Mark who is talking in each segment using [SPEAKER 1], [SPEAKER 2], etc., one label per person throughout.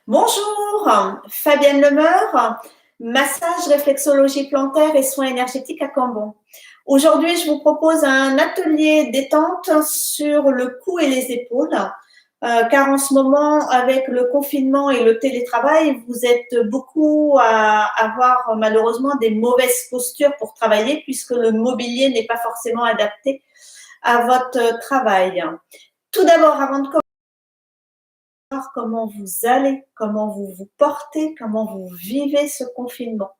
[SPEAKER 1] Bonjour, Fabienne Lemeur, massage, réflexologie plantaire et soins énergétiques à Cambon. Aujourd'hui, je vous propose un atelier détente sur le cou et les épaules, car en ce moment, avec le confinement et le télétravail, vous êtes beaucoup à avoir malheureusement des mauvaises postures pour travailler puisque le mobilier n'est pas forcément adapté à votre travail. Tout d'abord, avant de comment vous allez, comment vous vous portez, comment vous vivez ce confinement.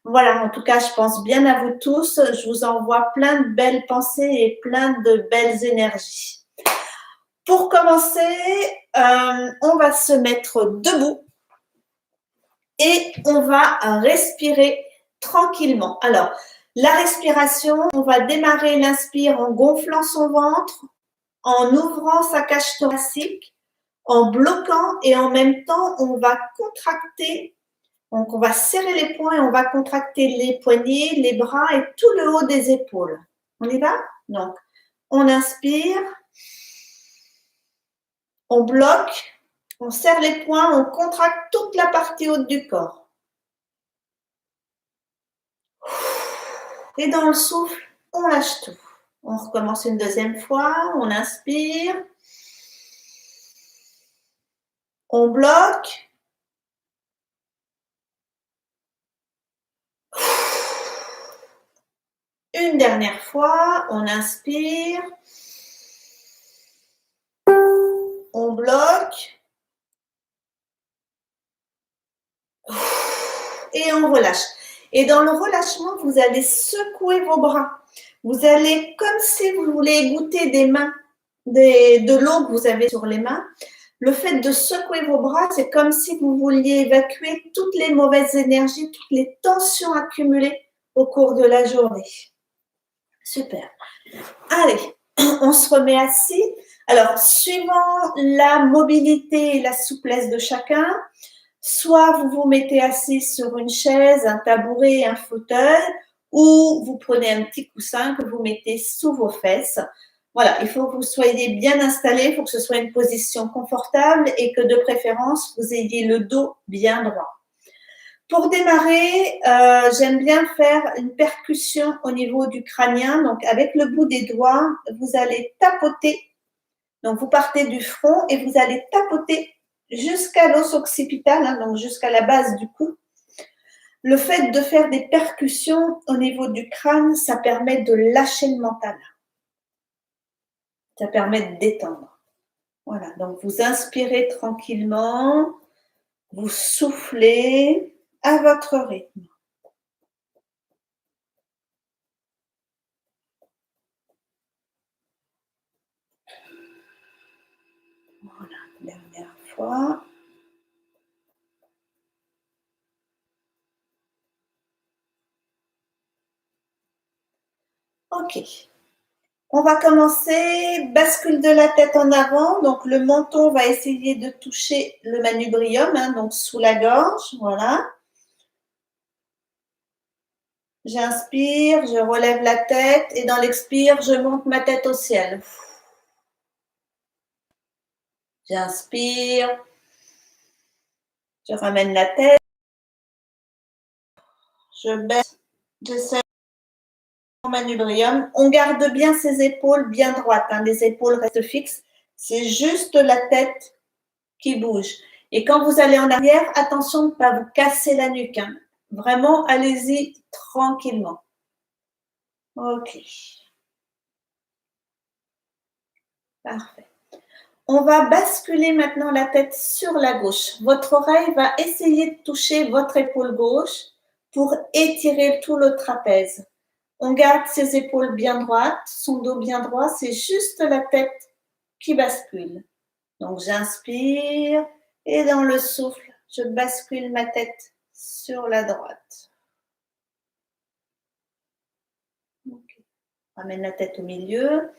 [SPEAKER 1] Voilà, en tout cas, je pense bien à vous tous. Je vous envoie plein de belles pensées et plein de belles énergies. Pour commencer, on va se mettre debout et on va respirer tranquillement. Alors, la respiration, on va démarrer l'inspire en gonflant son ventre, en ouvrant sa cage thoracique, en bloquant et en même temps, on va contracter. Donc, on va serrer les poings et on va contracter les poignets, les bras et tout le haut des épaules. On y va? Donc, on inspire, on bloque, on serre les poings, on contracte toute la partie haute du corps. Et dans le souffle, on lâche tout. On recommence une deuxième fois, on inspire, on bloque, une dernière fois, on inspire, on bloque et on relâche. Et dans le relâchement, vous allez secouer vos bras. Vous allez, comme si vous voulez goûter des mains, de l'eau que vous avez sur les mains. Le fait de secouer vos bras, c'est comme si vous vouliez évacuer toutes les mauvaises énergies, toutes les tensions accumulées au cours de la journée. Super. Allez, on se remet assis. Alors, suivant la mobilité et la souplesse de chacun, soit vous vous mettez assis sur une chaise, un tabouret, un fauteuil, ou vous prenez un petit coussin que vous mettez sous vos fesses. Voilà, il faut que vous soyez bien installé, il faut que ce soit une position confortable et que de préférence, vous ayez le dos bien droit. Pour démarrer, j'aime bien faire une percussion au niveau du crânien. Donc, avec le bout des doigts, vous allez tapoter. Donc, vous partez du front et vous allez tapoter jusqu'à l'os occipital, hein, donc jusqu'à la base du cou. Le fait de faire des percussions au niveau du crâne, ça permet de lâcher le mental. Ça permet de détendre. Voilà, donc vous inspirez tranquillement, vous soufflez à votre rythme. Voilà, dernière fois. Ok. On va commencer, bascule de la tête en avant, donc le menton va essayer de toucher le manubrium, hein, donc sous la gorge, voilà. J'inspire, je relève la tête et dans l'expire, je monte ma tête au ciel. J'inspire, je ramène la tête, je baisse, j'essaie mon manubrium. On garde bien ses épaules bien droites, hein, les épaules restent fixes. C'est juste la tête qui bouge. Et quand vous allez en arrière, attention de ne pas vous casser la nuque. Hein. Vraiment, allez-y tranquillement. Ok. Parfait. On va basculer maintenant la tête sur la gauche. Votre oreille va essayer de toucher votre épaule gauche pour étirer tout le trapèze. On garde ses épaules bien droites, son dos bien droit, c'est juste la tête qui bascule. Donc j'inspire et dans le souffle, je bascule ma tête sur la droite. Okay. On ramène la tête au milieu.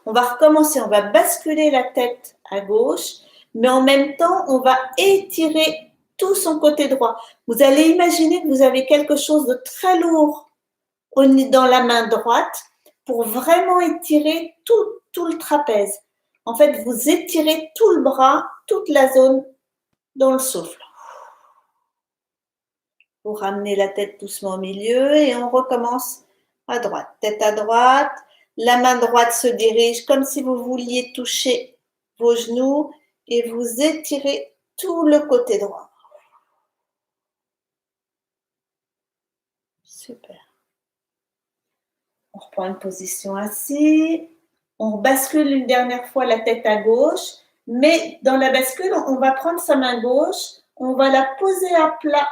[SPEAKER 1] On va recommencer, on va basculer la tête à gauche, mais en même temps, on va étirer tout son côté droit. Vous allez imaginer que vous avez quelque chose de très lourd dans la main droite pour vraiment étirer tout le trapèze. En fait, vous étirez tout le bras, toute la zone dans le souffle. Vous ramenez la tête doucement au milieu et on recommence à droite. Tête à droite, la main droite se dirige comme si vous vouliez toucher vos genoux et vous étirez tout le côté droit. Super. On reprend une position assise. On bascule une dernière fois la tête à gauche, mais dans la bascule, on va prendre sa main gauche, on va la poser à plat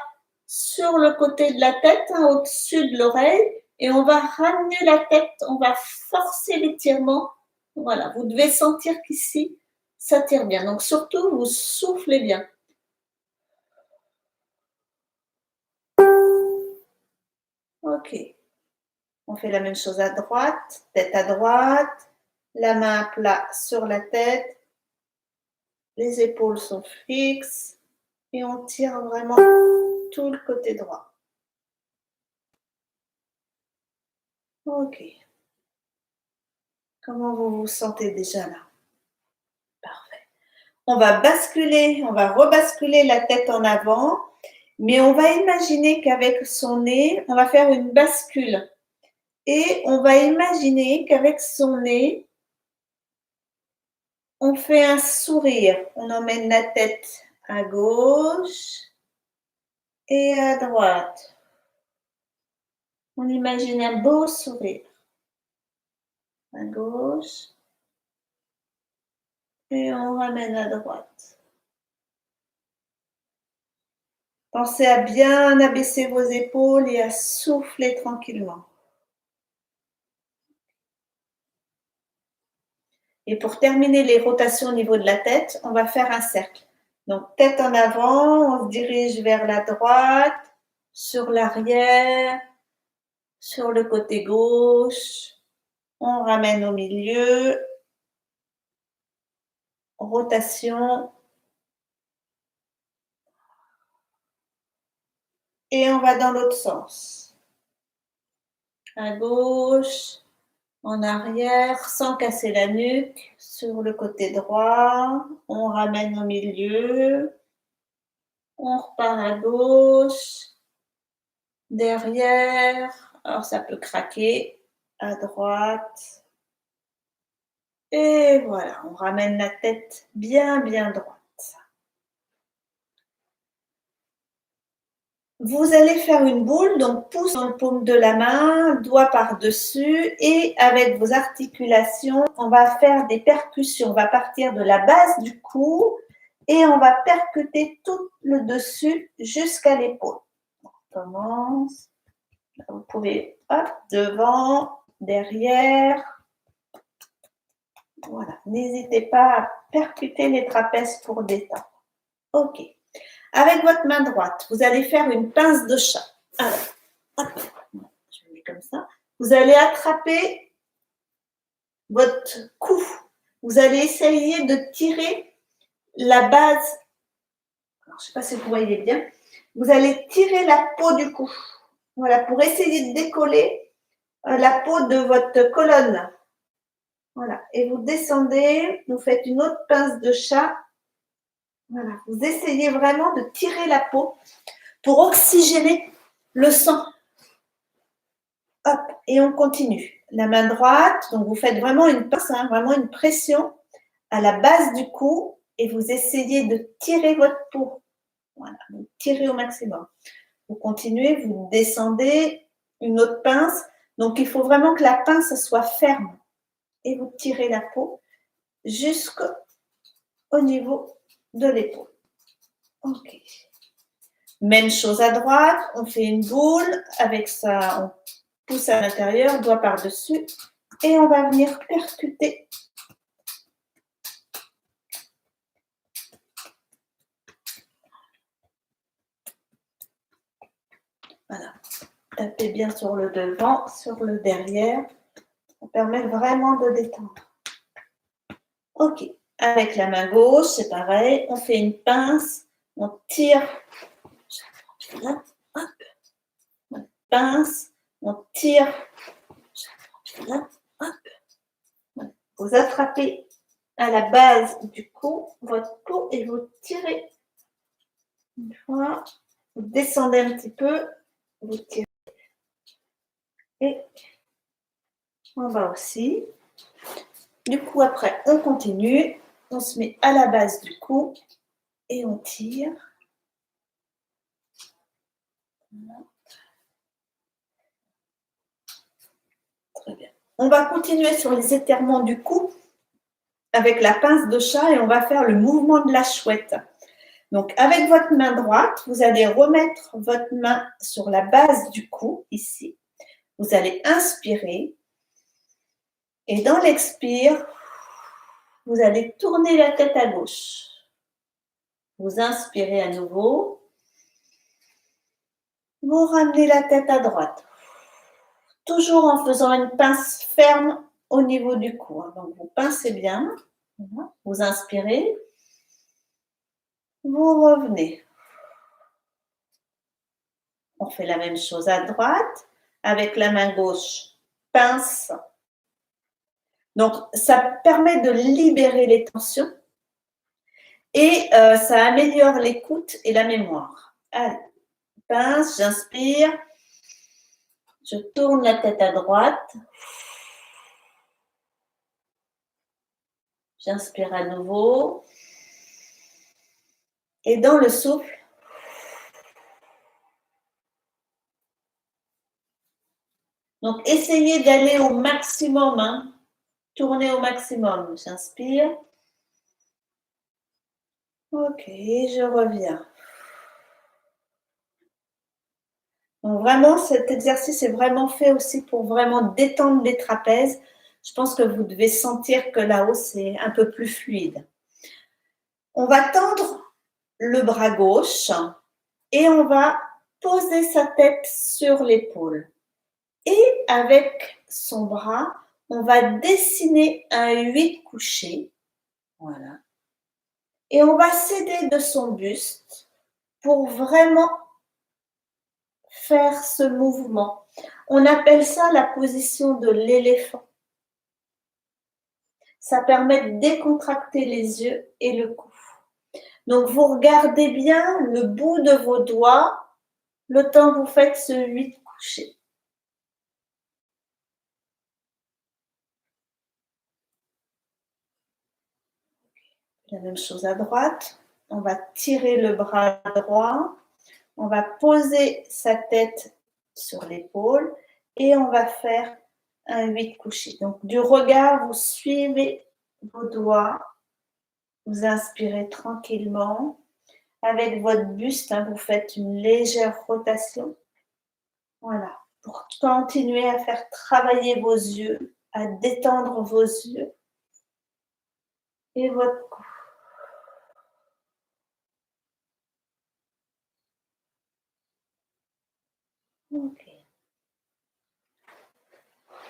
[SPEAKER 1] sur le côté de la tête, au-dessus de l'oreille, et on va ramener la tête, on va forcer l'étirement. Voilà, vous devez sentir qu'ici, ça tire bien. Donc surtout, vous soufflez bien. Ok. On fait la même chose à droite, tête à droite, la main à plat sur la tête, les épaules sont fixes et on tire vraiment tout le côté droit. Ok. Comment vous vous sentez déjà là? Parfait. On va basculer, on va rebasculer la tête en avant, mais on va imaginer qu'avec son nez, on va faire une bascule. Et on va imaginer qu'avec son nez, on fait un sourire. On emmène la tête à gauche et à droite. On imagine un beau sourire. À gauche et on ramène à droite. Pensez à bien abaisser vos épaules et à souffler tranquillement. Et pour terminer les rotations au niveau de la tête, on va faire un cercle. Donc, tête en avant, on se dirige vers la droite, sur l'arrière, sur le côté gauche, on ramène au milieu, rotation, et on va dans l'autre sens. À gauche, en arrière, sans casser la nuque, sur le côté droit, on ramène au milieu, on repart à gauche, derrière, alors ça peut craquer, à droite, et voilà, on ramène la tête bien droite. Vous allez faire une boule, donc pouce dans le paume de la main, doigt par-dessus, et avec vos articulations, on va faire des percussions. On va partir de la base du cou et on va percuter tout le dessus jusqu'à l'épaule. On commence. Vous pouvez, hop, devant, derrière. Voilà, n'hésitez pas à percuter les trapèzes pour détendre. Ok. Avec votre main droite, vous allez faire une pince de chat. Alors, hop, je le mets comme ça. Vous allez attraper votre cou. Vous allez essayer de tirer la base. Alors, je ne sais pas si vous voyez bien. Vous allez tirer la peau du cou. Voilà, pour essayer de décoller la peau de votre colonne. Voilà, et vous descendez, vous faites une autre pince de chat. Voilà, vous essayez vraiment de tirer la peau pour oxygéner le sang. Hop, et on continue. La main droite, donc vous faites vraiment une pince, vraiment une pression à la base du cou et vous essayez de tirer votre peau. Voilà, vous tirez au maximum. Vous continuez, vous descendez, une autre pince. Donc il faut vraiment que la pince soit ferme et vous tirez la peau jusqu'au niveau de l'épaule. Ok. Même chose à droite, on fait une boule avec ça, on pousse à l'intérieur, doigt par-dessus, et on va venir percuter. Voilà. Tapez bien sur le devant, sur le derrière. Ça permet vraiment de détendre. Ok. Avec la main gauche, c'est pareil. On fait une pince, on tire. Là, hop. Pince, on tire. Là, hop. Vous attrapez à la base du cou votre peau et vous tirez Une fois, vous descendez un petit peu, vous tirez. Et en bas aussi. Du coup, après, on continue. On se met à la base du cou et on tire. Voilà. Très bien. On va continuer sur les étirements du cou avec la pince de chat et on va faire le mouvement de la chouette. Donc, avec votre main droite, vous allez remettre votre main sur la base du cou, ici. Vous allez inspirer. Et dans l'expire, vous allez tourner la tête à gauche. Vous inspirez à nouveau. Vous ramenez la tête à droite. Toujours en faisant une pince ferme au niveau du cou. Donc, vous pincez bien. Vous inspirez. Vous revenez. On fait la même chose à droite. Avec la main gauche, pince. Donc, ça permet de libérer les tensions et ça améliore l'écoute et la mémoire. Allez, pince, j'inspire. Je tourne la tête à droite. J'inspire à nouveau. Et dans le souffle, donc essayez d'aller au maximum, hein. Tournez au maximum. J'inspire. Ok, je reviens. Donc vraiment, cet exercice est vraiment fait aussi pour vraiment détendre les trapèzes. Je pense que vous devez sentir que là-haut, c'est un peu plus fluide. On va tendre le bras gauche et on va poser sa tête sur l'épaule. Et avec son bras, on va dessiner un 8 couché. Voilà. Et on va s'aider de son buste pour vraiment faire ce mouvement. On appelle ça la position de l'éléphant. Ça permet de décontracter les yeux et le cou. Donc, vous regardez bien le bout de vos doigts le temps que vous faites ce 8 couché. La même chose à droite. On va tirer le bras droit. On va poser sa tête sur l'épaule et on va faire un 8 couché. Donc, du regard, vous suivez vos doigts. Vous inspirez tranquillement. Avec votre buste, hein, vous faites une légère rotation. Voilà. Pour continuer à faire travailler vos yeux, à détendre vos yeux et votre cou. Ok.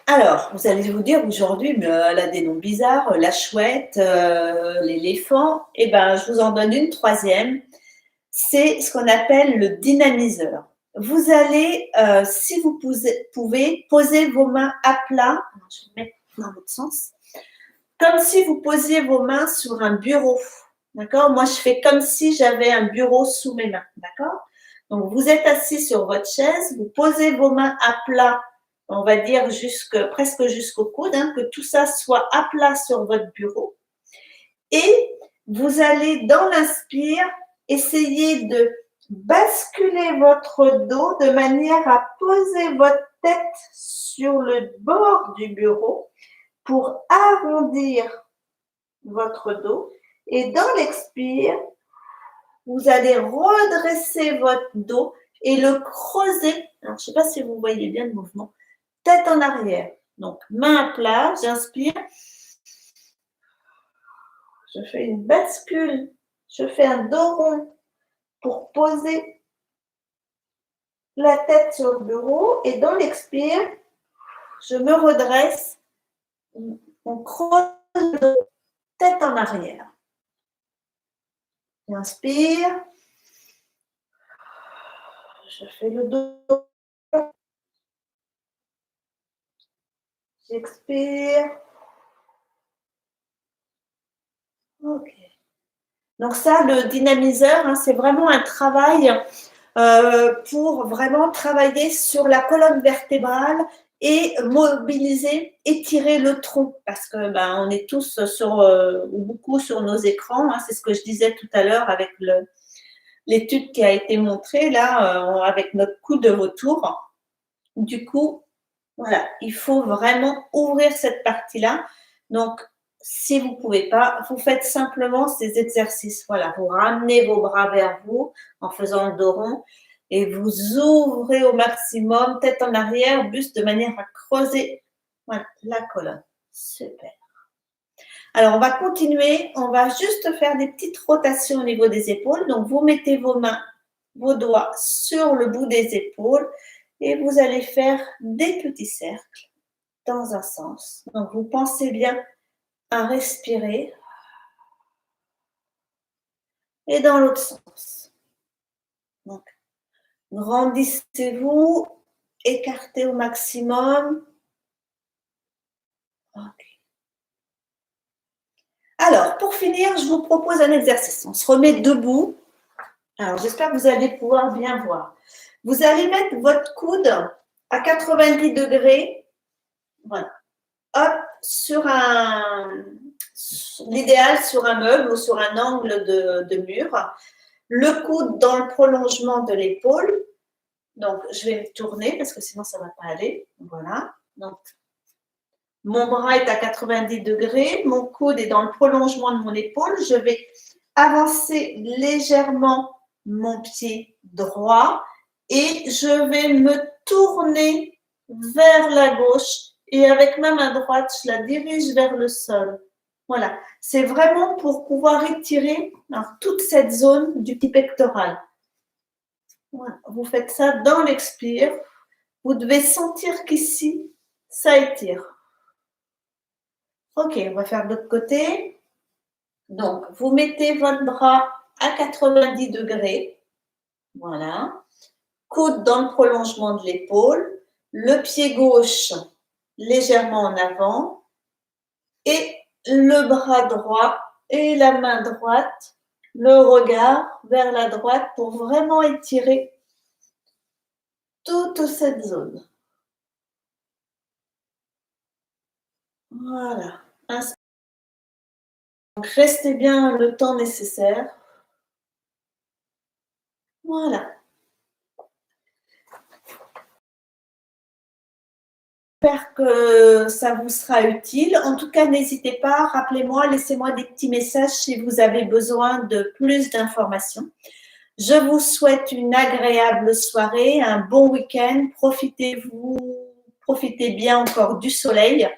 [SPEAKER 1] Alors, vous allez vous dire aujourd'hui, mais elle a des noms bizarres, la chouette, l'éléphant. Eh bien, je vous en donne une troisième. C'est ce qu'on appelle le dynamiseur. Vous allez, si vous pouvez, poser vos mains à plat. Je vais mettre dans l'autre sens. Comme si vous posiez vos mains sur un bureau. D'accord? Moi, je fais comme si j'avais un bureau sous mes mains. D'accord? Donc, vous êtes assis sur votre chaise, vous posez vos mains à plat, on va dire presque jusqu'au coude, hein, que tout ça soit à plat sur votre bureau. Et vous allez, dans l'inspire, essayer de basculer votre dos de manière à poser votre tête sur le bord du bureau pour arrondir votre dos. Et dans l'expire, vous allez redresser votre dos et le creuser. Alors, je ne sais pas si vous voyez bien le mouvement. Tête en arrière. Donc, main à plat, j'inspire. Je fais une bascule. Je fais un dos rond pour poser la tête sur le bureau. Et dans l'expire, je me redresse. On creuse le dos, tête en arrière. J'inspire. Je fais le dos. J'expire. Ok. Donc ça, le dynamiseur, hein, c'est vraiment un travail pour vraiment travailler sur la colonne vertébrale et mobiliser, étirer le tronc, parce que on est tous sur ou beaucoup sur nos écrans. Hein, c'est ce que je disais tout à l'heure avec l'étude qui a été montrée là avec notre cou de vautour. Du coup, voilà, il faut vraiment ouvrir cette partie-là. Donc, si vous ne pouvez pas, vous faites simplement ces exercices. Voilà, vous ramenez vos bras vers vous en faisant le dos rond et vous ouvrez au maximum, tête en arrière, buste, de manière à creuser voilà, la colonne. Super. Alors, on va continuer. On va juste faire des petites rotations au niveau des épaules. Donc, vous mettez vos mains, vos doigts sur le bout des épaules et vous allez faire des petits cercles dans un sens. Donc, vous pensez bien à respirer et dans l'autre sens. Donc, grandissez-vous, écartez au maximum. Okay. Alors, pour finir, je vous propose un exercice. On se remet debout. Alors, j'espère que vous allez pouvoir bien voir. Vous allez mettre votre coude à 90 degrés. Voilà. Hop, sur l'idéal sur un meuble ou sur un angle de mur. Le coude dans le prolongement de l'épaule. Donc, je vais me tourner parce que sinon, ça ne va pas aller. Voilà. Donc, mon bras est à 90 degrés. Mon coude est dans le prolongement de mon épaule. Je vais avancer légèrement mon pied droit et je vais me tourner vers la gauche et avec ma main droite, je la dirige vers le sol. Voilà, c'est vraiment pour pouvoir étirer toute cette zone du petit pectoral. Voilà. Vous faites ça dans l'expire. Vous devez sentir qu'ici, ça étire. Ok, on va faire de l'autre côté. Donc, vous mettez votre bras à 90 degrés. Voilà. Coude dans le prolongement de l'épaule. Le pied gauche légèrement en avant. Et le bras droit et la main droite. Le regard vers la droite pour vraiment étirer toute cette zone. Voilà. Inspire. Donc, restez bien le temps nécessaire. Voilà. J'espère que ça vous sera utile. En tout cas, n'hésitez pas, rappelez-moi, laissez-moi des petits messages si vous avez besoin de plus d'informations. Je vous souhaite une agréable soirée, un bon week-end. Profitez bien encore du soleil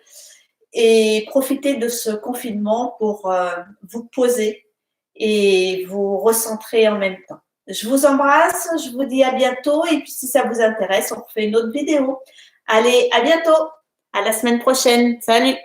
[SPEAKER 1] et profitez de ce confinement pour vous poser et vous recentrer en même temps. Je vous embrasse, je vous dis à bientôt et puis si ça vous intéresse, on refait une autre vidéo. Allez, à bientôt, à la semaine prochaine. Salut!